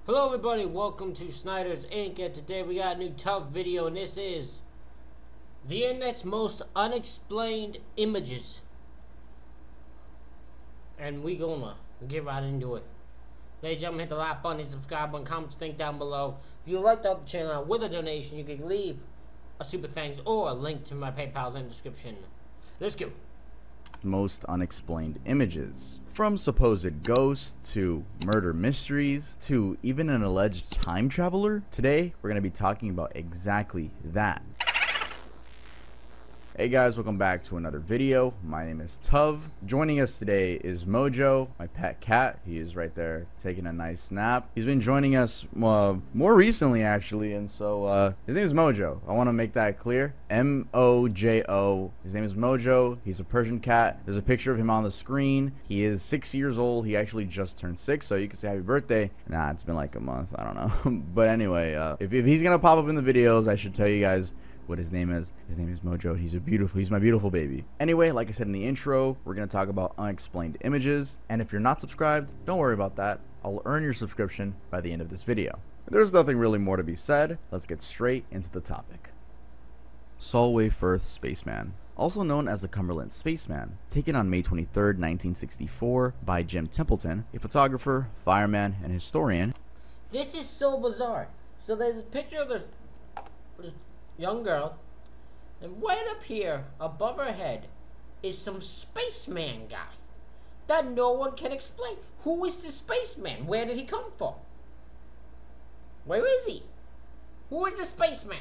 Hello everybody, welcome to Snyder's Inc. And today we got a new tough video, and this is the internet's most unexplained images. And we gonna get right into it. Ladies and gentlemen, hit the like button, hit the subscribe button, comment your thing down below. If you like the channel out with a donation, you can leave a super thanks or a link to my PayPal's in the description. Let's go. Most unexplained images, from supposed ghosts to murder mysteries to even an alleged time traveler. Today we're going to be talking about exactly that. Hey guys, welcome back to another video. My name is Tuv. Joining us today is Mojo, my pet cat. He is right there taking a nice nap. He's been joining us more recently actually, and so his name is Mojo. I want to make that clear. M-O-J-O. His name is Mojo. He's a Persian cat. There's a picture of him on the screen. He is 6 years old. He actually just turned 6, so you can say happy birthday. Nah, it's been like a month. I don't know. But anyway, if he's gonna pop up in the videos, I should tell you guys what his name is. His name is Mojo. He's my beautiful baby. Anyway, like I said in the intro, we're gonna talk about unexplained images, and if you're not subscribed, don't worry about that. I'll earn your subscription by the end of this video. There's nothing really more to be said. Let's get straight into the topic. Solway Firth Spaceman, also known as the Cumberland Spaceman, taken on May 23rd, 1964 by Jim Templeton, a photographer, fireman, and historian. This is so bizarre. So there's a picture of this young girl, and right up here above her head is some spaceman guy that no one can explain. Who is the spaceman? Where did he come from? Where is he? Who is the spaceman?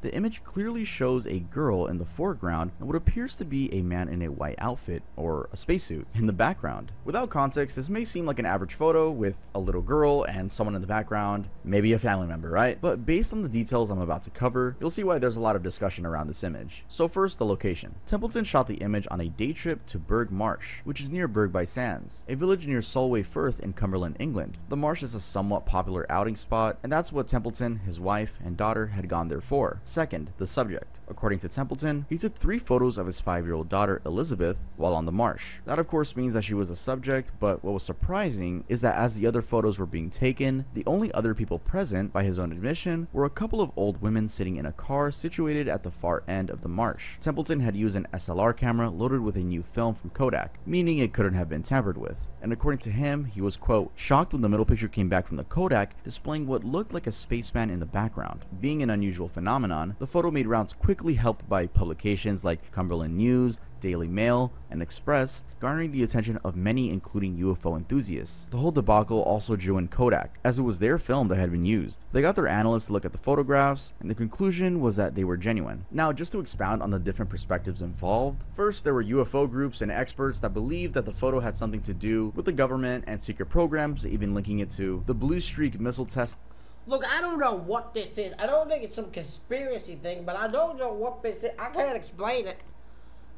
The image clearly shows a girl in the foreground and what appears to be a man in a white outfit or a spacesuit in the background. Without context, this may seem like an average photo with a little girl and someone in the background, maybe a family member, right? But based on the details I'm about to cover, you'll see why there's a lot of discussion around this image. So first, the location. Templeton shot the image on a day trip to Burgh Marsh, which is near Burgh by Sands, a village near Solway Firth in Cumberland, England. The marsh is a somewhat popular outing spot, and that's what Templeton, his wife, and daughter had gone there for. Second, the subject. According to Templeton, he took 3 photos of his 5-year-old daughter, Elizabeth, while on the marsh. That of course means that she was the subject, but what was surprising is that as the other photos were being taken, the only other people present, by his own admission, were a couple of old women sitting in a car situated at the far end of the marsh. Templeton had used an SLR camera loaded with a new film from Kodak, meaning it couldn't have been tampered with. And according to him, he was, quote, shocked when the middle picture came back from the Kodak, displaying what looked like a spaceman in the background. Being an unusual phenomenon, the photo made rounds quickly, helped by publications like Cumberland News, Daily Mail, and Express, garnering the attention of many, including UFO enthusiasts. The whole debacle also drew in Kodak, as it was their film that had been used. They got their analysts to look at the photographs, and the conclusion was that they were genuine. Now, just to expound on the different perspectives involved, first there were UFO groups and experts that believed that the photo had something to do with the government and secret programs, even linking it to the Blue Streak missile test. Look, I don't know what this is. I don't think it's some conspiracy thing, but I don't know what this is. I can't explain it.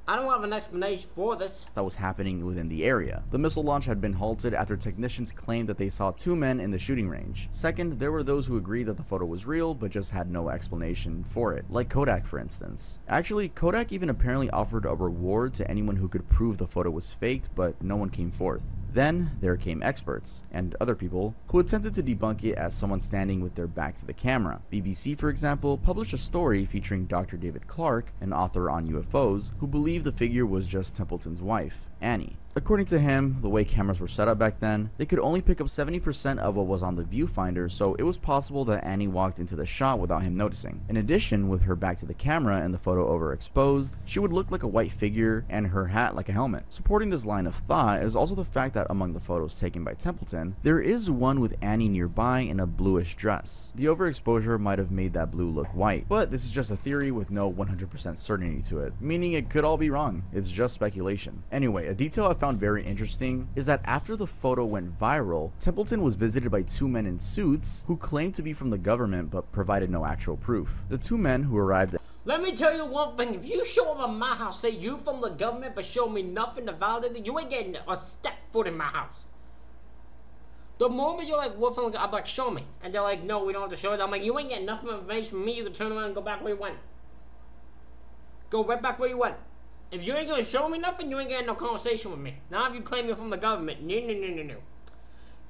I don't have an explanation for this. That was happening within the area. The missile launch had been halted after technicians claimed that they saw 2 men in the shooting range. Second, there were those who agreed that the photo was real but just had no explanation for it, like Kodak for instance. Actually, Kodak even apparently offered a reward to anyone who could prove the photo was faked, but no one came forth. Then there came experts and other people who attempted to debunk it as someone standing with their back to the camera. BBC, for example, published a story featuring Dr. David Clark, an author on UFOs, who believed the figure was just Templeton's wife, Annie. According to him, the way cameras were set up back then, they could only pick up 70% of what was on the viewfinder, so it was possible that Annie walked into the shot without him noticing. In addition, with her back to the camera and the photo overexposed, she would look like a white figure and her hat like a helmet. Supporting this line of thought is also the fact that among the photos taken by Templeton, there is one with Annie nearby in a bluish dress. The overexposure might have made that blue look white, but this is just a theory with no 100% certainty to it, meaning it could all be wrong. It's just speculation. Anyway, a detail I found very interesting is that after the photo went viral, Templeton was visited by 2 men in suits who claimed to be from the government but provided no actual proof. The 2 men who arrived. Let me tell you one thing. If you show up at my house, say you from the government, but show me nothing to validate it, you ain't getting a step foot in my house. The moment you're like, we're from the, I'm like, show me. And they're like, no, we don't have to show it. I'm like, you ain't getting nothing information from me. You can turn around and go back where you went. Go right back where you went. If you ain't gonna show me nothing, you ain't getting no conversation with me. Now if you claim you're from the government, no.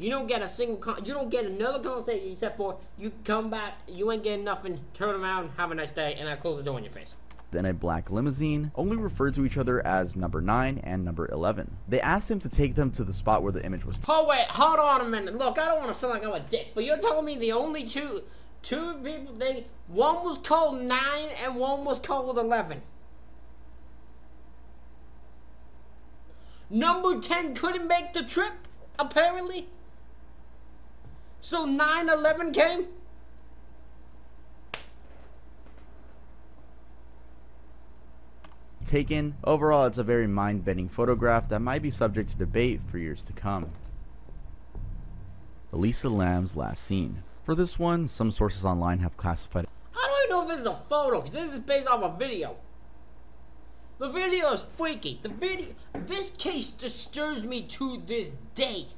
You don't get a single you don't get another conversation except for you come back, you ain't getting nothing, turn around, have a nice day, and I close the door in your face. In a black limousine, only referred to each other as number 9 and number 11. They asked him to take them to the spot where the image was Oh wait, hold on a minute. Look, I don't want to sound like I'm a dick, but you're telling me the only two people one was called 9 and one was called 11. Number 10 couldn't make the trip, apparently. So 9/11 came? taken. Overall, it's a very mind-bending photograph that might be subject to debate for years to come. Elisa Lam's last scene. For this one, some sources online have classified. I don't even know if this is a photo, because this is based off a video. The video is freaky. This case disturbs me to this day.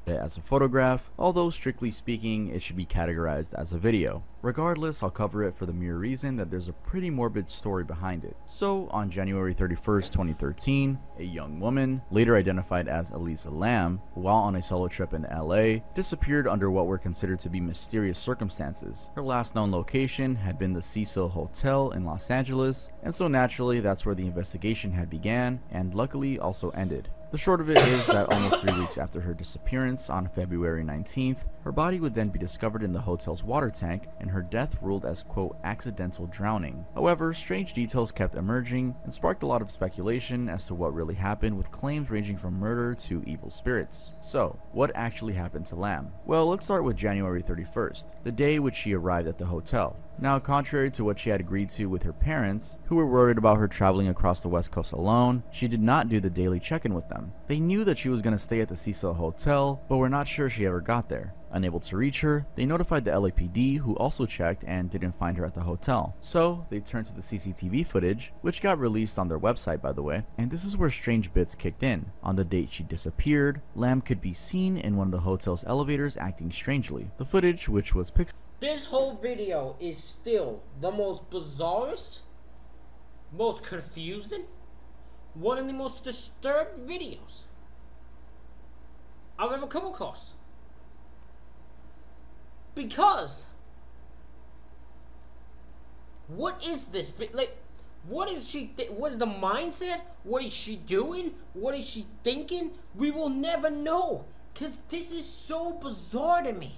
As a photograph, although strictly speaking it should be categorized as a video. Regardless, I'll cover it for the mere reason that there's a pretty morbid story behind it. So, on January 31st, 2013, a young woman, later identified as Elisa Lam, while on a solo trip in LA, disappeared under what were considered to be mysterious circumstances. Her last known location had been the Cecil Hotel in Los Angeles, and so naturally that's where the investigation had began, and luckily also ended. The short of it is that almost 3 weeks after her disappearance on February 19th, her body would then be discovered in the hotel's water tank and her death ruled as quote accidental drowning. However, strange details kept emerging and sparked a lot of speculation as to what really happened, with claims ranging from murder to evil spirits. So, what actually happened to Lam? Well, let's start with January 31st, the day which she arrived at the hotel. Now, contrary to what she had agreed to with her parents, who were worried about her traveling across the West Coast alone, she did not do the daily check-in with them. They knew that she was going to stay at the Cecil Hotel, but were not sure she ever got there. Unable to reach her, they notified the LAPD, who also checked and didn't find her at the hotel. So, they turned to the CCTV footage, which got released on their website by the way, and this is where strange bits kicked in. On the date she disappeared, Lam could be seen in one of the hotel's elevators acting strangely. The footage, which was pixelated. This whole video is still the most bizarrest, most confusing, one of the most disturbed videos I've ever come across. Because, what is this? Like, what is she? What is the mindset? What is she doing? What is she thinking? We will never know, because this is so bizarre to me.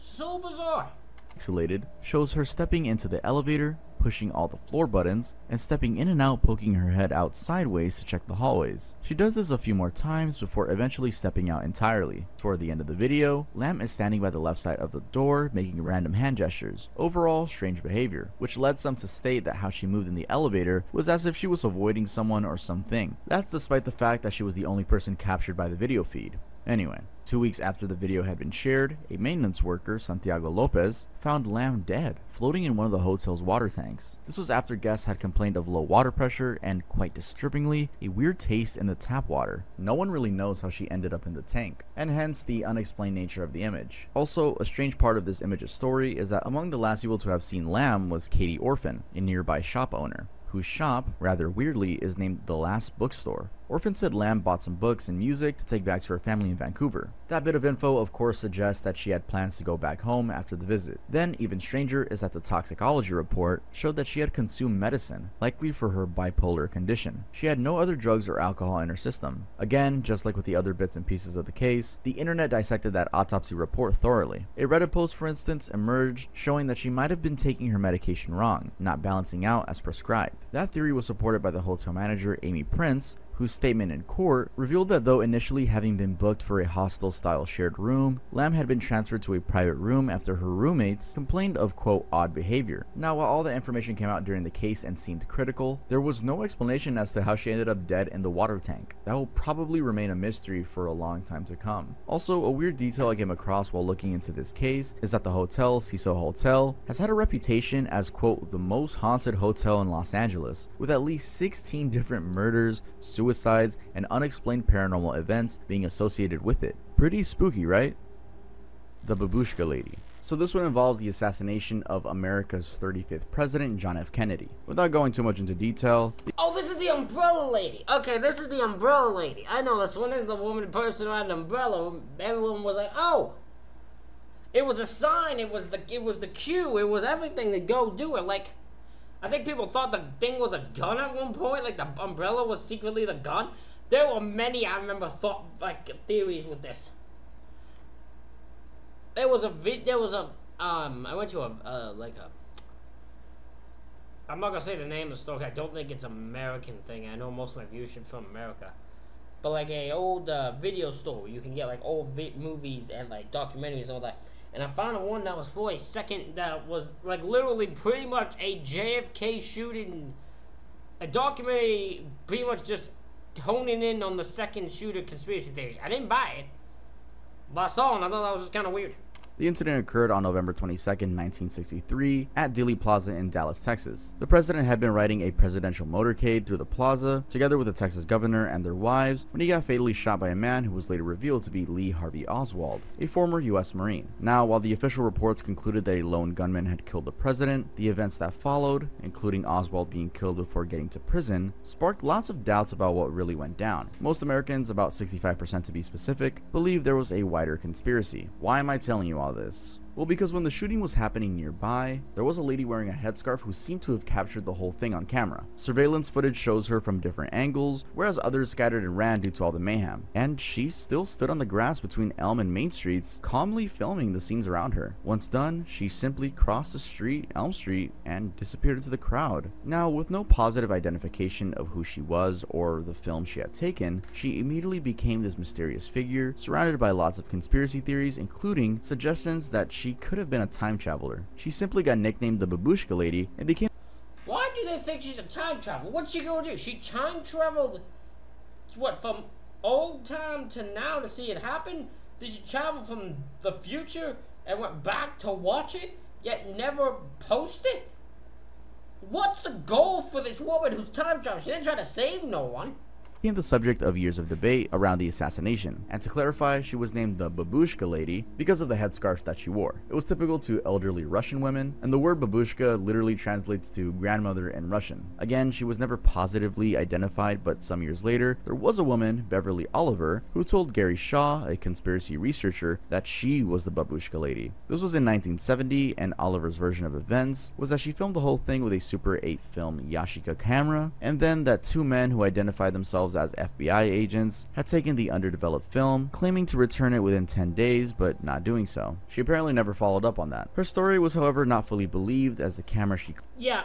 So bizarre. Pixelated shows her stepping into the elevator, pushing all the floor buttons, and stepping in and out, poking her head out sideways to check the hallways. She does this a few more times before eventually stepping out entirely. Toward the end of the video, Lam is standing by the left side of the door, making random hand gestures. Overall, strange behavior, which led some to state that how she moved in the elevator was as if she was avoiding someone or something. That's despite the fact that she was the only person captured by the video feed. Anyway, 2 weeks after the video had been shared, a maintenance worker, Santiago Lopez, found Lam dead, floating in one of the hotel's water tanks. This was after guests had complained of low water pressure and, quite disturbingly, a weird taste in the tap water. No one really knows how she ended up in the tank, and hence the unexplained nature of the image. Also, a strange part of this image's story is that among the last people to have seen Lam was Katie Orphan, a nearby shop owner, whose shop, rather weirdly, is named The Last Bookstore. Orphan said Lam bought some books and music to take back to her family in Vancouver. That bit of info of course suggests that she had plans to go back home after the visit. Then, even stranger is that the toxicology report showed that she had consumed medicine, likely for her bipolar condition. She had no other drugs or alcohol in her system. Again, just like with the other bits and pieces of the case, the internet dissected that autopsy report thoroughly. A Reddit post, for instance, emerged showing that she might have been taking her medication wrong, not balancing out as prescribed. That theory was supported by the hotel manager, Amy Prince, whose statement in court revealed that though initially having been booked for a hostel-style shared room, Lam had been transferred to a private room after her roommates complained of quote odd behavior. Now, while all the information came out during the case and seemed critical, there was no explanation as to how she ended up dead in the water tank. That will probably remain a mystery for a long time to come. Also, a weird detail I came across while looking into this case is that the hotel, Cecil Hotel, has had a reputation as quote the most haunted hotel in Los Angeles, with at least 16 different murders, suicides, and unexplained paranormal events being associated with it. Pretty spooky, right? the Babushka Lady. So this one involves the assassination of America's 35th president, John F. Kennedy. Without going too much into detail... Oh, this is the umbrella lady. Okay, this is the umbrella lady. I know this one is the woman person who had an umbrella. Everyone was like, oh, it was a sign. It was the cue. It was everything to go do it. Like, I think people thought the thing was a gun at one point. Like, the umbrella was secretly the gun. There were many, I remember, theories with this. I went to I'm not gonna say the name of the store. I don't think it's an American thing. I know most of my viewership from America, but like a old video store where you can get like old movies and like documentaries and all that. And I found one that was for a second that was like literally pretty much a JFK shooting, a documentary, pretty much just honing in on the second shooter conspiracy theory. I didn't buy it, but I saw it and I thought that was just kind of weird. The incident occurred on November 22, 1963, at Dealey Plaza in Dallas, Texas. The president had been riding a presidential motorcade through the plaza, together with the Texas governor and their wives, when he got fatally shot by a man who was later revealed to be Lee Harvey Oswald, a former U.S. Marine. Now, while the official reports concluded that a lone gunman had killed the president, the events that followed, including Oswald being killed before getting to prison, sparked lots of doubts about what really went down. Most Americans, about 65% to be specific, believe there was a wider conspiracy. Why am I telling you all this? Well, because when the shooting was happening nearby, there was a lady wearing a headscarf who seemed to have captured the whole thing on camera. Surveillance footage shows her from different angles, whereas others scattered and ran due to all the mayhem. And she still stood on the grass between Elm and Main Streets, calmly filming the scenes around her. Once done, she simply crossed the street, Elm Street, and disappeared into the crowd. Now, with no positive identification of who she was or the film she had taken, she immediately became this mysterious figure, surrounded by lots of conspiracy theories, including suggestions that she could have been a time traveler. She simply got nicknamed the Babushka Lady and became... Why do they think she's a time traveler? What's she gonna do? She time traveled, what, from old time to now to see it happen? Did she travel from the future and went back to watch it, yet never post it? What's the goal for this woman who's time traveling? She didn't try to save no one. Became the subject of years of debate around the assassination, and to clarify, she was named the Babushka Lady because of the headscarf that she wore. It was typical to elderly Russian women, and the word babushka literally translates to grandmother in Russian. Again, she was never positively identified, but some years later, there was a woman, Beverly Oliver, who told Gary Shaw, a conspiracy researcher, that she was the Babushka Lady. This was in 1970, and Oliver's version of events was that she filmed the whole thing with a Super 8 film Yashica camera, and then that two men who identified themselves as FBI agents had taken the underdeveloped film, claiming to return it within 10 days, but not doing so. She apparently never followed up on that. Her story was, however, not fully believed, as the camera she... Yeah,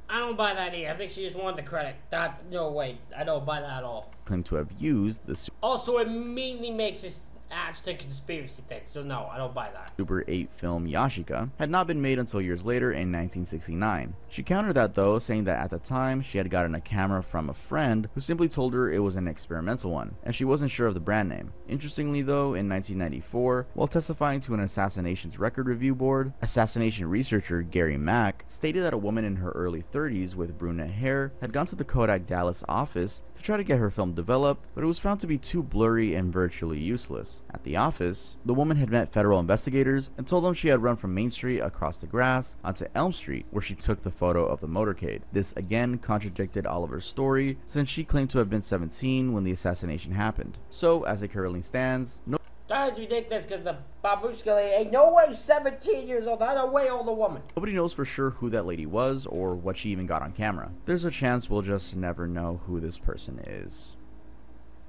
I don't buy that either. I think she just wanted the credit. That's no way. I don't buy that at all. ...claimed to have used the... Also, it immediately makes this adds to conspiracy thing, so no, I don't buy that. Super 8 film Yashica had not been made until years later in 1969. She countered that though, saying that at the time she had gotten a camera from a friend who simply told her it was an experimental one, and she wasn't sure of the brand name. Interestingly though, in 1994, while testifying to an assassinations record review board, assassination researcher Gary Mack stated that a woman in her early 30s with brunette hair had gone to the Kodak Dallas office to try to get her film developed, but it was found to be too blurry and virtually useless. At the office, the woman had met federal investigators and told them she had run from Main Street across the grass onto Elm Street, where she took the photo of the motorcade. This again contradicted Oliver's story, since she claimed to have been 17 when the assassination happened. So, as it currently stands, that is ridiculous, because the babushka lady ain't no way 17 years old. That's a way older woman. Nobody knows for sure who that lady was or what she even got on camera. There's a chance we'll just never know who this person is.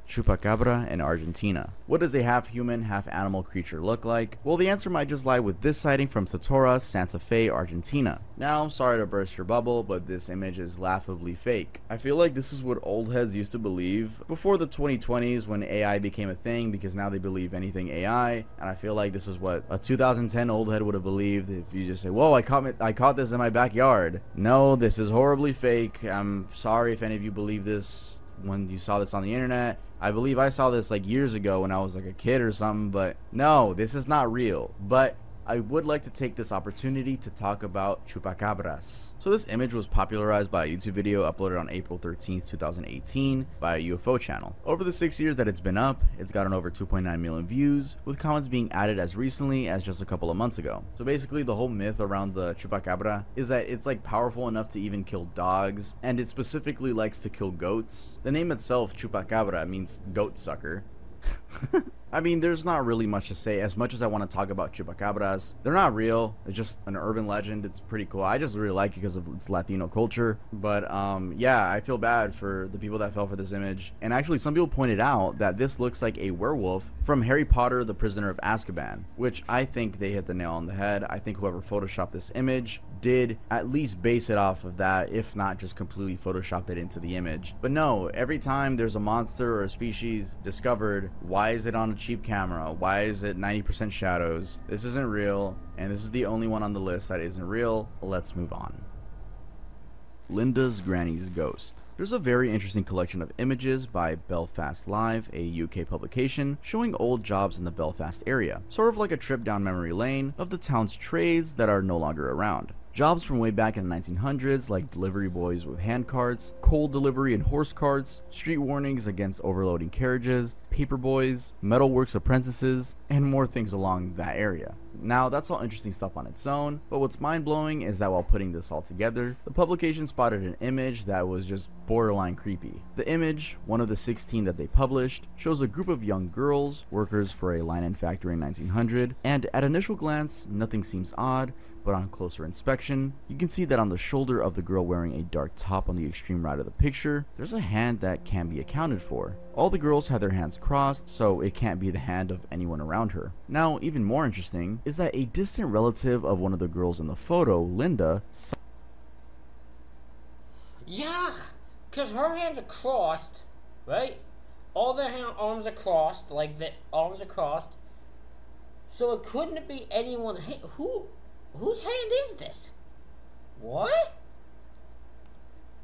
Chupacabra in Argentina. What does a half-human, half-animal creature look like? Well, the answer might just lie with this sighting from Totora, Santa Fe, Argentina. Now, sorry to burst your bubble, but this image is laughably fake. I feel like this is what old heads used to believe before the 2020s when AI became a thing, because now they believe anything AI, and I feel like this is what a 2010 old head would have believed if you just say, whoa, I caught this in my backyard. No, this is horribly fake. I'm sorry if any of you believe this when you saw this on the internet. I believe I saw this like years ago when I was like a kid or something, but no, this is not real. But I would like to take this opportunity to talk about chupacabras. So this image was popularized by a YouTube video uploaded on April 13th, 2018 by a UFO channel. Over the 6 years that it's been up, it's gotten over 2.9 million views, with comments being added as recently as just a couple of months ago. So basically the whole myth around the chupacabra is that it's like powerful enough to even kill dogs, and it specifically likes to kill goats. The name itself, chupacabra, means goat sucker. I mean, there's not really much to say. As much as I want to talk about chupacabras, they're not real. It's just an urban legend. It's pretty cool. I just really like it because of its Latino culture. But yeah, I feel bad for the people that fell for this image. And actually, some people pointed out that this looks like a werewolf from Harry Potter, the Prisoner of Azkaban, which I think they hit the nail on the head. I think whoever photoshopped this image did at least base it off of that, if not just completely photoshopped it into the image. But no, every time there's a monster or a species discovered, why is it on a cheap camera? Why is it 90% shadows? This isn't real, and this is the only one on the list that isn't real. Let's move on. Linda's Granny's Ghost. There's a very interesting collection of images by Belfast Live, a UK publication, showing old jobs in the Belfast area, sort of like a trip down memory lane of the town's trades that are no longer around. Jobs from way back in the 1900s, like delivery boys with hand carts, coal delivery and horse carts, street warnings against overloading carriages, paper boys, metalworks apprentices, and more things along that area. Now, that's all interesting stuff on its own, but what's mind-blowing is that while putting this all together, the publication spotted an image that was just borderline creepy. The image, one of the 16 that they published, shows a group of young girls, workers for a line-end factory in 1900, and at initial glance, nothing seems odd, but on closer inspection, you can see that on the shoulder of the girl wearing a dark top on the extreme right of the picture, there's a hand that can be accounted for. All the girls had their hands crossed, so it can't be the hand of anyone around her. Now, even more interesting is that a distant relative of one of the girls in the photo, Linda, Yeah, because her hands are crossed, right? All their arms are crossed, like the arms are crossed. So it couldn't be anyone's hand. Whose hand is this? What?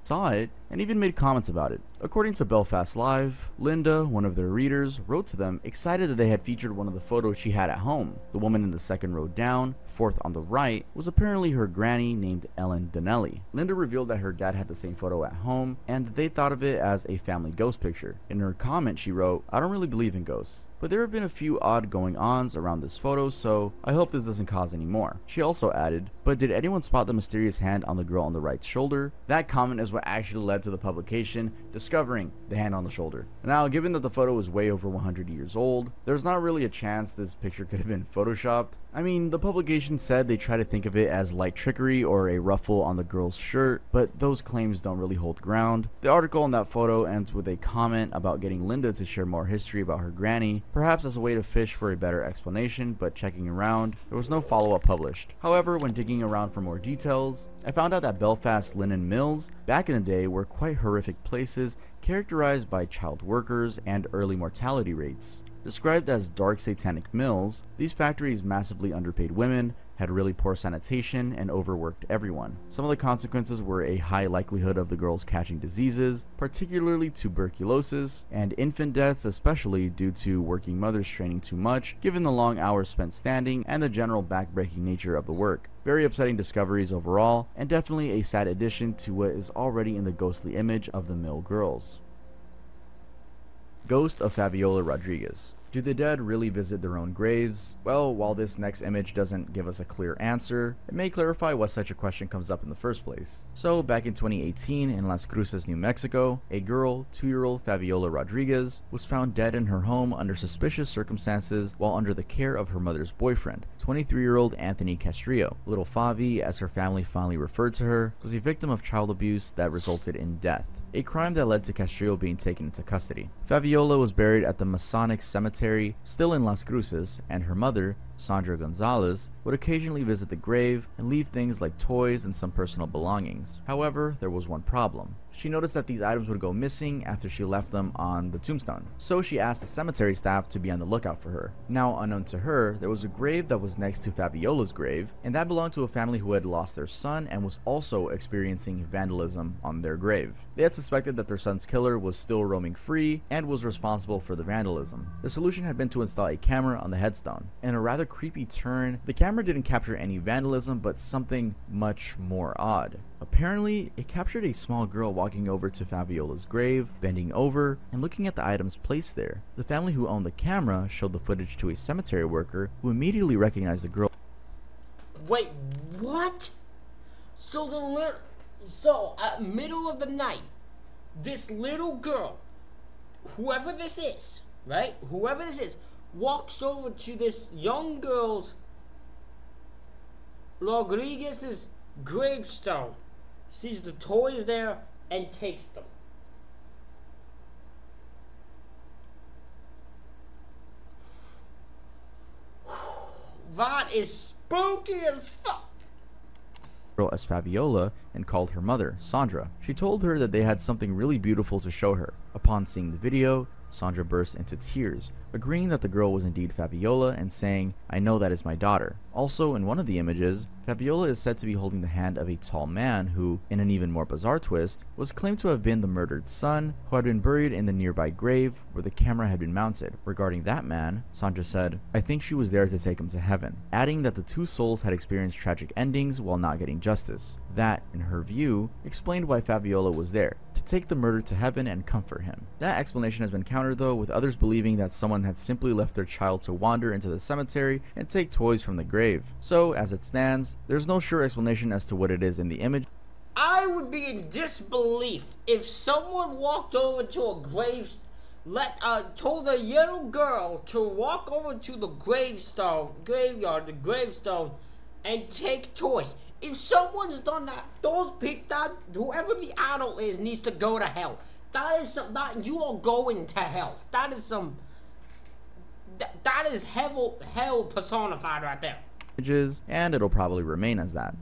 saw it and even made comments about it. According to Belfast Live, Linda, one of their readers, wrote to them excited that they had featured one of the photos she had at home. The woman in the second row down, fourth on the right, was apparently her granny named Ellen Donnelly. Linda revealed that her dad had the same photo at home and they thought of it as a family ghost picture. In her comment she wrote, "I don't really believe in ghosts, but there have been a few odd going-ons around this photo, so I hope this doesn't cause any more." She also added, "But did anyone spot the mysterious hand on the girl on the right shoulder?" That comment is what actually led to the publication discovering the hand on the shoulder. Now, given that the photo is way over 100 years old, there's not really a chance this picture could have been photoshopped. I mean, the publication said they try to think of it as light trickery or a ruffle on the girl's shirt, but those claims don't really hold ground. The article on that photo ends with a comment about getting Linda to share more history about her granny, perhaps as a way to fish for a better explanation, but checking around, there was no follow-up published. However, when digging around for more details, I found out that Belfast linen mills back in the day were quite horrific places characterized by child workers and early mortality rates. Described as dark satanic mills, these factories massively underpaid women, had really poor sanitation, and overworked everyone. Some of the consequences were a high likelihood of the girls catching diseases, particularly tuberculosis, and infant deaths, especially due to working mothers training too much, given the long hours spent standing and the general backbreaking nature of the work. Very upsetting discoveries overall, and definitely a sad addition to what is already in the ghostly image of the mill girls. Ghost of Fabiola Rodriguez. Do the dead really visit their own graves? Well, while this next image doesn't give us a clear answer, it may clarify why such a question comes up in the first place. So, back in 2018 in Las Cruces, New Mexico, a girl, 2-year-old Fabiola Rodriguez, was found dead in her home under suspicious circumstances while under the care of her mother's boyfriend, 23-year-old Anthony Castrillo. Little Favi, as her family finally referred to her, was a victim of child abuse that resulted in death, a crime that led to Castrillo being taken into custody. Fabiola was buried at the Masonic Cemetery, still in Las Cruces, and her mother, Sandra Gonzalez, would occasionally visit the grave and leave things like toys and some personal belongings. However, there was one problem. She noticed that these items would go missing after she left them on the tombstone, so she asked the cemetery staff to be on the lookout for her. Now, unknown to her, there was a grave that was next to Fabiola's grave, and that belonged to a family who had lost their son and was also experiencing vandalism on their grave. They had suspected that their son's killer was still roaming free and was responsible for the vandalism. The solution had been to install a camera on the headstone. In a rather a creepy turn, the camera didn't capture any vandalism, but something much more odd. Apparently, it captured a small girl walking over to Faviola's grave, bending over, and looking at the items placed there. The family who owned the camera showed the footage to a cemetery worker, who immediately recognized the girl. Wait, what? So at middle of the night, this little girl, whoever this is, right? Whoever this is, walks over to this young girl's, Rodriguez's gravestone, sees the toys there, and takes them. That is spooky as fuck. Girl as Fabiola and called her mother, Sandra. She told her that they had something really beautiful to show her. Upon seeing the video, Sandra burst into tears, agreeing that the girl was indeed Fabiola and saying, "I know that is my daughter." Also, in one of the images, Fabiola is said to be holding the hand of a tall man who, in an even more bizarre twist, was claimed to have been the murdered son who had been buried in the nearby grave where the camera had been mounted. Regarding that man, Sandra said, "I think she was there to take him to heaven," adding that the two souls had experienced tragic endings while not getting justice. That, in her view, explained why Fabiola was there, to take the murdered to heaven and comfort him. That explanation has been countered though, with others believing that someone had simply left their child to wander into the cemetery and take toys from the grave. So, as it stands, there's no sure explanation as to what it is in the image. I would be in disbelief if someone walked over to a told a little girl to walk over to the graveyard, and take toys. If someone's done that, whoever the adult is needs to go to hell. You are going to hell. That is hell personified right there. And it'll probably remain as that.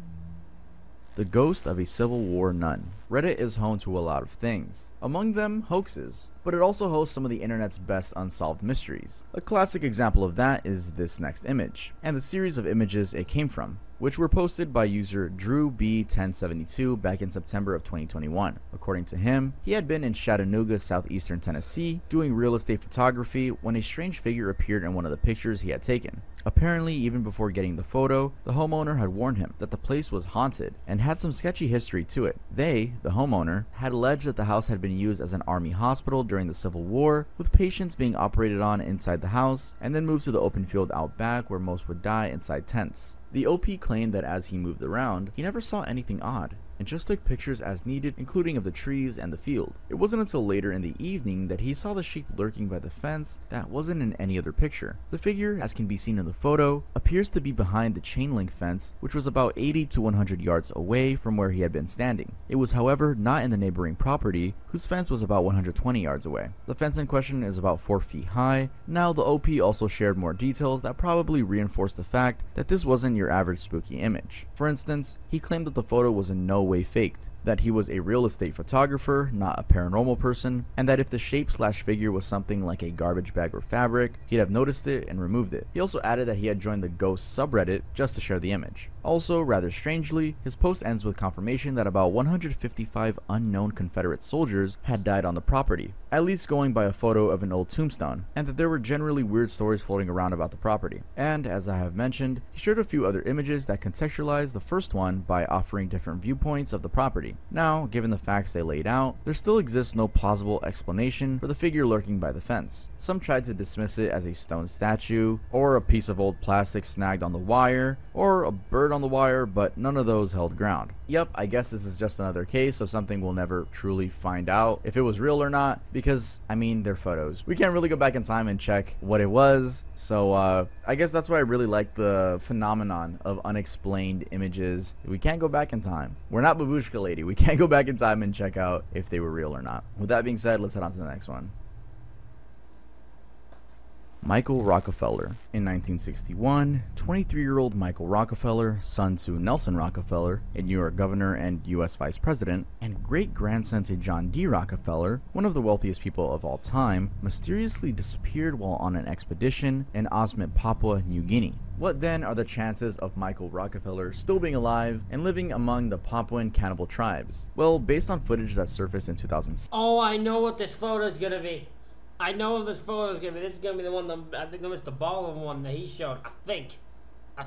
The ghost of a Civil War nun. Reddit is home to a lot of things, among them hoaxes, but it also hosts some of the internet's best unsolved mysteries. A classic example of that is this next image, and the series of images it came from, which were posted by user DrewB1072 back in September of 2021. According to him, he had been in Chattanooga, southeastern Tennessee, doing real estate photography when a strange figure appeared in one of the pictures he had taken. Apparently, even before getting the photo, the homeowner had warned him that the place was haunted and had some sketchy history to it. They, the homeowner, had alleged that the house had been used as an army hospital during the Civil War, with patients being operated on inside the house, and then moved to the open field out back where most would die inside tents. The OP claimed that as he moved around, he never saw anything odd, and just took pictures as needed, including of the trees and the field. It wasn't until later in the evening that he saw the sheep lurking by the fence that wasn't in any other picture. The figure, as can be seen in the photo, appears to be behind the chain link fence, which was about 80 to 100 yards away from where he had been standing. It was, however, not in the neighboring property, whose fence was about 120 yards away. The fence in question is about 4 feet high. Now, the OP also shared more details that probably reinforced the fact that this wasn't your average spooky image. For instance, he claimed that the photo was in no way faked, that he was a real estate photographer, not a paranormal person, and that if the shape/figure was something like a garbage bag or fabric, he'd have noticed it and removed it. He also added that he had joined the ghost subreddit just to share the image. Also, rather strangely, his post ends with confirmation that about 155 unknown Confederate soldiers had died on the property, at least going by a photo of an old tombstone, and that there were generally weird stories floating around about the property. And, as I have mentioned, he shared a few other images that contextualize the first one by offering different viewpoints of the property. Now, given the facts they laid out, there still exists no plausible explanation for the figure lurking by the fence. Some tried to dismiss it as a stone statue, or a piece of old plastic snagged on the wire, or a bird on the wire, but none of those held ground. Yep, I guess this is just another case of something we'll never truly find out if it was real or not, because, I mean, they're photos. We can't really go back in time and check what it was, so I guess that's why I really like the phenomenon of unexplained images. We can't go back in time. We're not Babushka Lady. We can't go back in time and check out if they were real or not. With that being said, let's head on to the next one. Michael Rockefeller. In 1961, 23-year-old Michael Rockefeller, son to Nelson Rockefeller, a New York governor and U.S. vice president, and great-grandson to John D. Rockefeller, one of the wealthiest people of all time, mysteriously disappeared while on an expedition in Osmit, Papua New Guinea. What then are the chances of Michael Rockefeller still being alive and living among the Papuan cannibal tribes? Well, based on footage that surfaced in 2006. Oh, I know what this photo is gonna be. I know this photo is gonna be. This is gonna be the one. I think it was the ballroom one that he showed. I think. I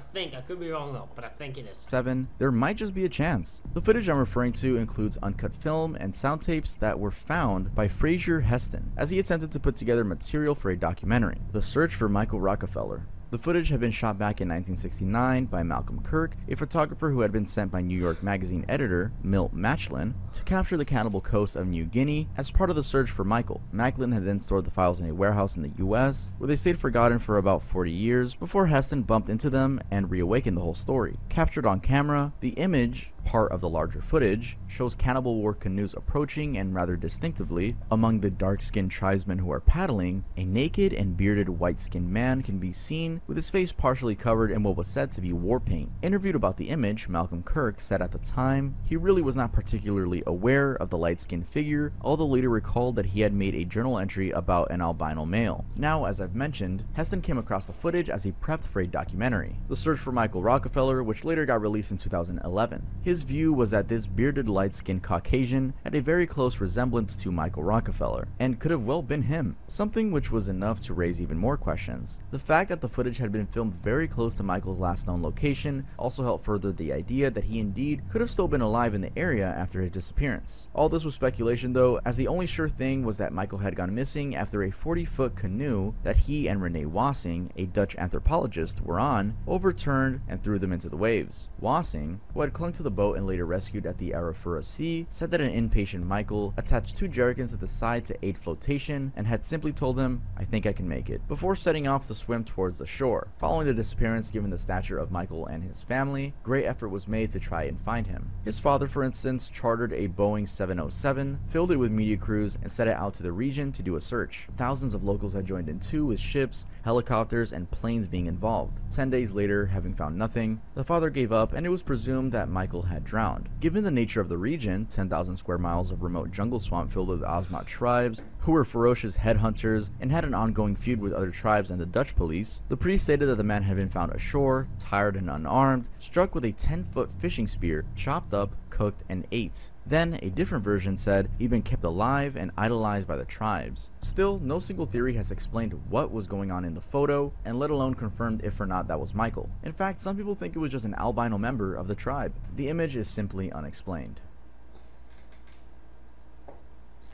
could be wrong though, but I think it is. 7, there might just be a chance. The footage I'm referring to includes uncut film and sound tapes that were found by Fraser Heston as he attempted to put together material for a documentary, The Search for Michael Rockefeller. The footage had been shot back in 1969 by Malcolm Kirk, a photographer who had been sent by New York Magazine editor Milt Machlin to capture the cannibal coast of New Guinea as part of the search for Michael. Machlin had then stored the files in a warehouse in the US, where they stayed forgotten for about 40 years before Heston bumped into them and reawakened the whole story. Captured on camera, the image, part of the larger footage, shows cannibal war canoes approaching, and rather distinctively, among the dark-skinned tribesmen who are paddling, a naked and bearded white-skinned man can be seen with his face partially covered in what was said to be war paint. Interviewed about the image, Malcolm Kirk said at the time he really was not particularly aware of the light-skinned figure, although later recalled that he had made a journal entry about an albino male. Now, as I've mentioned, Heston came across the footage as he prepped for a documentary, The Search for Michael Rockefeller, which later got released in 2011. His view was that this bearded light-skinned Caucasian had a very close resemblance to Michael Rockefeller, and could have well been him, something which was enough to raise even more questions. The fact that the footage had been filmed very close to Michael's last known location also helped further the idea that he indeed could have still been alive in the area after his disappearance. All this was speculation though, as the only sure thing was that Michael had gone missing after a 40-foot canoe that he and Renee Wassing, a Dutch anthropologist, were on, overturned and threw them into the waves. Wassing, who had clung to the boat and later rescued at the Arafura Sea, said that an inpatient Michael attached 2 jerrycans at the side to aid flotation and had simply told him, "I think I can make it," before setting off to swim towards the shore. Following the disappearance, given the stature of Michael and his family, great effort was made to try and find him. His father, for instance, chartered a Boeing 707, filled it with media crews, and set it out to the region to do a search. Thousands of locals had joined in too, with ships, helicopters, and planes being involved. 10 days later, having found nothing, the father gave up and it was presumed that Michael had drowned. Given the nature of the region, 10,000 square miles of remote jungle swamp filled with Asmat tribes, who were ferocious headhunters and had an ongoing feud with other tribes and the Dutch police, the priest stated that the man had been found ashore, tired and unarmed, struck with a 10-foot fishing spear, chopped up, cooked, and ate. Then, a different version said he'd been kept alive and idolized by the tribes. Still, no single theory has explained what was going on in the photo, and let alone confirmed if or not that was Michael. In fact, some people think it was just an albino member of the tribe. The image is simply unexplained.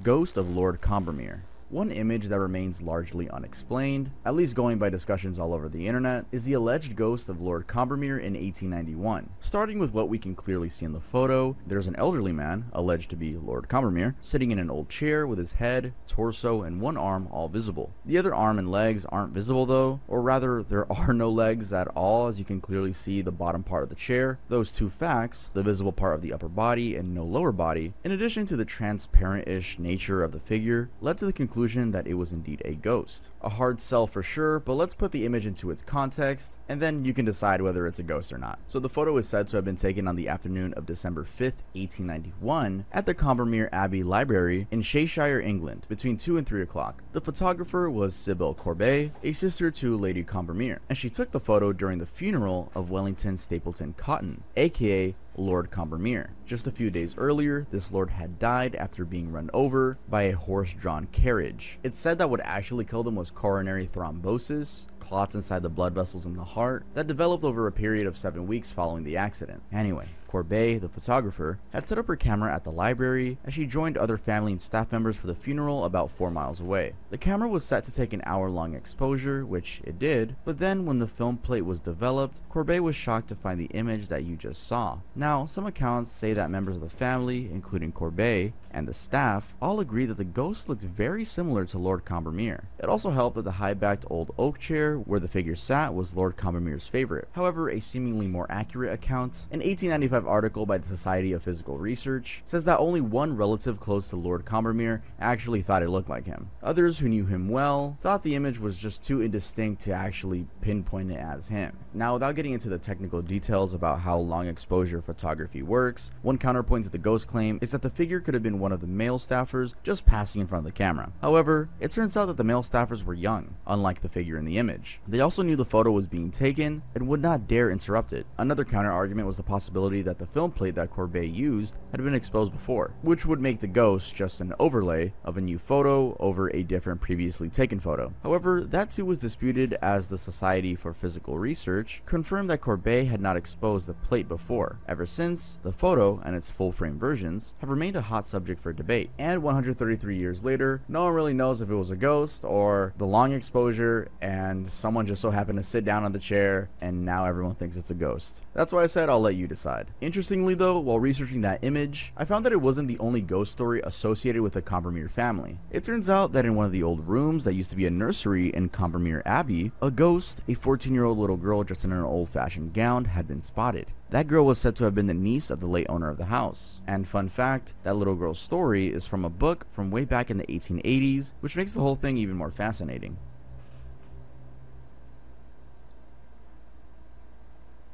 Ghost of Lord Combermere. One image that remains largely unexplained, at least going by discussions all over the internet, is the alleged ghost of Lord Combermere in 1891. Starting with what we can clearly see in the photo, there's an elderly man, alleged to be Lord Combermere, sitting in an old chair with his head, torso, and one arm all visible. The other arm and legs aren't visible though, or rather there are no legs at all, as you can clearly see the bottom part of the chair. Those two facts, the visible part of the upper body and no lower body, in addition to the transparent-ish nature of the figure, led to the conclusion that it was indeed a ghost. A hard sell for sure, but let's put the image into its context, and then you can decide whether it's a ghost or not. So the photo is said to have been taken on the afternoon of December 5th, 1891, at the Combermere Abbey Library in Cheshire, England, between 2 and 3 o'clock. The photographer was Sybil Corbet, a sister to Lady Combermere, and she took the photo during the funeral of Wellington Stapleton Cotton, aka Lord Combermere. Just a few days earlier, this lord had died after being run over by a horse-drawn carriage. It's said that what actually killed him was coronary thrombosis, clots inside the blood vessels in the heart, that developed over a period of 7 weeks following the accident. Anyway, Corbet, the photographer, had set up her camera at the library as she joined other family and staff members for the funeral about 4 miles away. The camera was set to take an hour-long exposure, which it did, but then when the film plate was developed, Corbet was shocked to find the image that you just saw. Now, some accounts say that members of the family, including Corbet and the staff, all agree that the ghost looked very similar to Lord Combermere. It also helped that the high-backed old oak chair where the figure sat was Lord Combermere's favorite. However, a seemingly more accurate account, an 1895 article by the Society of Physical Research, says that only one relative close to Lord Combermere actually thought it looked like him. Others who knew him well thought the image was just too indistinct to actually pinpoint it as him. Now, without getting into the technical details about how long exposure photography works, one counterpoint to the ghost claim is that the figure could have been one of the male staffers just passing in front of the camera. However, it turns out that the male staffers were young, unlike the figure in the image. image. They also knew the photo was being taken and would not dare interrupt it. Another counter-argument was the possibility that the film plate that Courbet used had been exposed before, which would make the ghost just an overlay of a new photo over a different previously taken photo. However, that too was disputed, as the Society for Physical Research confirmed that Courbet had not exposed the plate before. Ever since, the photo and its full-frame versions have remained a hot subject for debate, and 133 years later, no one really knows if it was a ghost or the long exposure and someone just so happened to sit down on the chair and now everyone thinks it's a ghost. That's why I said I'll let you decide. Interestingly though, while researching that image, I found that it wasn't the only ghost story associated with the Combermere family. It turns out that in one of the old rooms that used to be a nursery in Combermere Abbey, a ghost, a 14-year-old little girl dressed in an old-fashioned gown, had been spotted. That girl was said to have been the niece of the late owner of the house. And fun fact, that little girl's story is from a book from way back in the 1880s, which makes the whole thing even more fascinating.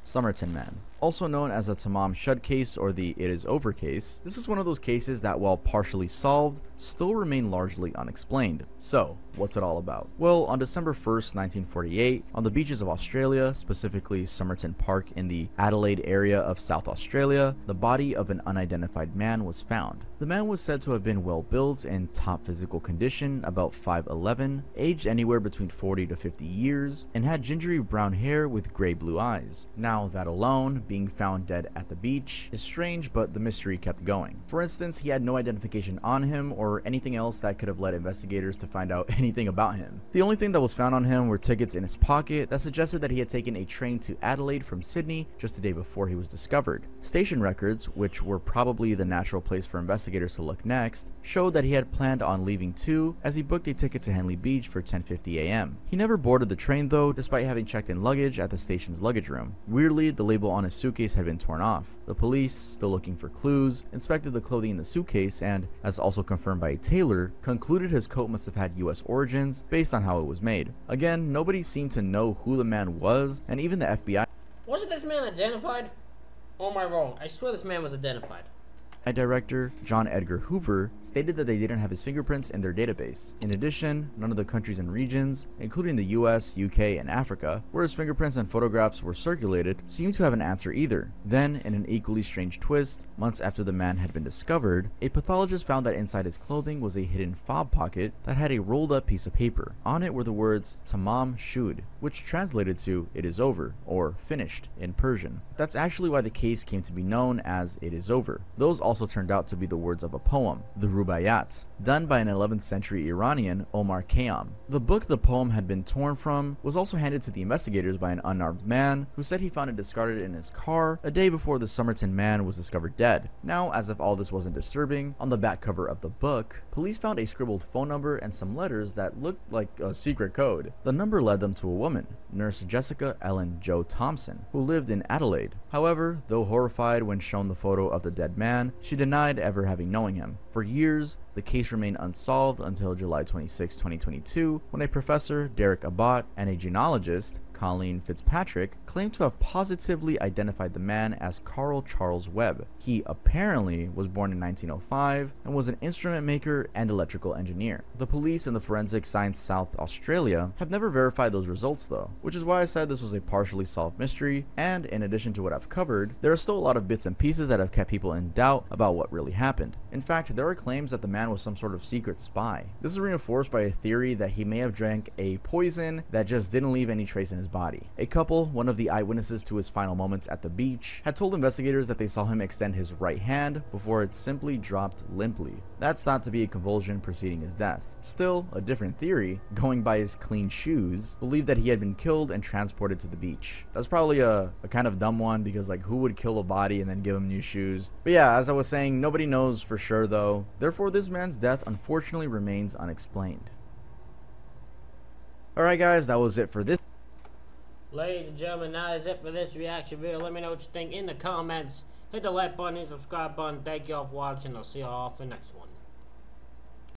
Somerton Man. Also known as the Tamam Shud case or the It Is Over case, this is one of those cases that, while partially solved, still remain largely unexplained. So, what's it all about? Well, on December 1st, 1948, on the beaches of Australia, specifically Somerton Park in the Adelaide area of South Australia, the body of an unidentified man was found. The man was said to have been well built, in top physical condition, about 5'11", aged anywhere between 40 to 50 years, and had gingery brown hair with gray-blue eyes. Now, that alone, being found dead at the beach, is strange, but the mystery kept going. For instance, he had no identification on him or anything else that could have led investigators to find out anything about him. The only thing that was found on him were tickets in his pocket that suggested that he had taken a train to Adelaide from Sydney just a day before he was discovered. Station records, which were probably the natural place for investigators to look next, showed that he had planned on leaving too, as he booked a ticket to Henley Beach for 10:50 a.m. He never boarded the train though, despite having checked in luggage at the station's luggage room. Weirdly, the label on his suitcase had been torn off. The police, still looking for clues, inspected the clothing in the suitcase and, as also confirmed by a tailor, concluded his coat must have had US origins based on how it was made. Again, nobody seemed to know who the man was, and even the FBI Wasn't this man identified? Or am I wrong? I swear this man was identified. Director John Edgar Hoover stated that they didn't have his fingerprints in their database. In addition, none of the countries and regions, including the US, UK, and Africa, where his fingerprints and photographs were circulated, seemed to have an answer either. Then, in an equally strange twist, months after the man had been discovered, a pathologist found that inside his clothing was a hidden fob pocket that had a rolled up piece of paper. On it were the words Tamam Shud, which translated to "It is over" or "finished" in Persian. That's actually why the case came to be known as "It is over." Those also turned out to be the words of a poem, the Rubaiyat, done by an 11th century Iranian, Omar Khayyam. The book the poem had been torn from was also handed to the investigators by an unarmed man who said he found it discarded in his car a day before the Somerton man was discovered dead. Now, as if all this wasn't disturbing, on the back cover of the book, police found a scribbled phone number and some letters that looked like a secret code. The number led them to a woman, Nurse Jessica Ellen Jo Thompson, who lived in Adelaide. However, though horrified when shown the photo of the dead man, she denied ever having known him. For years, the case remained unsolved until July 26, 2022, when a professor, Derek Abbott, and a genealogist, Colleen Fitzpatrick, claimed to have positively identified the man as Carl Charles Webb. He apparently was born in 1905 and was an instrument maker and electrical engineer. The police and the Forensic Science South Australia have never verified those results though, which is why I said this was a partially solved mystery, and in addition to what I've covered, there are still a lot of bits and pieces that have kept people in doubt about what really happened. In fact, there are claims that the man was some sort of secret spy. This is reinforced by a theory that he may have drank a poison that just didn't leave any trace in his body. A couple, one of the eyewitnesses to his final moments at the beach, had told investigators that they saw him extend his right hand before it simply dropped limply. That's thought to be a convulsion preceding his death. Still, a different theory, going by his clean shoes, believed that he had been killed and transported to the beach. That's probably a kind of dumb one, because like, who would kill a body and then give him new shoes? But yeah, as I was saying, nobody knows for sure though. Therefore, this man's death unfortunately remains unexplained. Alright guys, that was it for this. Ladies and gentlemen, that is it for this reaction video. Let me know what you think in the comments. Hit the like button and subscribe button. Thank you all for watching. I'll see you all for the next one.